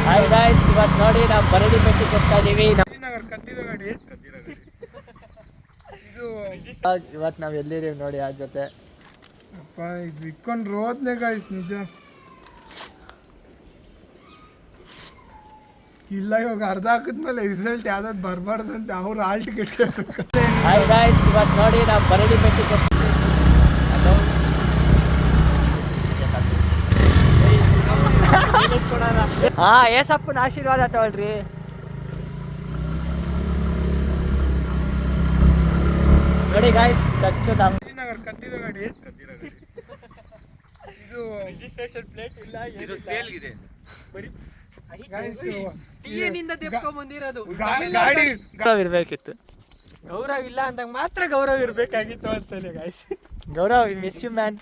Hi guys, ಇವತ್ತು ನೋಡಿ ನಾವು ಬರಡಿ ಬೆಟ್ಟಕ್ಕೆ ಹೋಗ್ತಾ ಇದೀವಿ. ಇವತ್ತು ನಾವು ಎಲ್ಲಿದ್ದೀವಿ ನೋಡಿ ಆ ಜೊತೆ ಇಕ್ಕೊಂಡು ರೋದ್ನೆ ಗಾಯ್ಸ್. ನಿಜ ಇಲ್ಲ, ಇವಾಗ ಅರ್ಧ ಹಾಕಿದ್ಮೇಲೆ ರಿಸಲ್ಟ್ ಯಾವ್ದಾದ್ರು ಬರಬಾರ್ದಂತೆ ಅವ್ರು ಹಾಲ್ ಟಿಕೆಟ್. ಹಾಯ್ ಗಾಯ್ಸ್, ಇವತ್ತು ನೋಡಿ ನಾವು ಬರಡಿ ಬೆಟ್ಟಕ್ಕೆ ಹೋಗ್ತೀವಿ. ಹಾ, ಏಸಪ್ಪನ ಆಶೀರ್ವಾದ ತಗೊಳ್ರಿ. ನೋಡಿ ಗಾಯ್ಸ್, ಚಚ್ಚು ನಮ್ಮ ಕದ್ದಿರೋ ಗಾಡಿ. ಇದು ರಿಜಿಸ್ಟ್ರೇಷನ್ ಪ್ಲೇಟ್ ಇಲ್ಲ, ಇದು ಸೇಲ್ ಇದೆ. ಗಾಡಿ ಗೌರವ ಇರ್ಬೇಕಿತ್ತು. ಗೌರವ ಇಲ್ಲ ಅಂದಾಗ ಮಾತ್ರ ಗೌರವ ಇರ್ಬೇಕಾಗಿತ್ತು ಅನ್ಸ್ತದೆ guys. Gaurav, miss you man.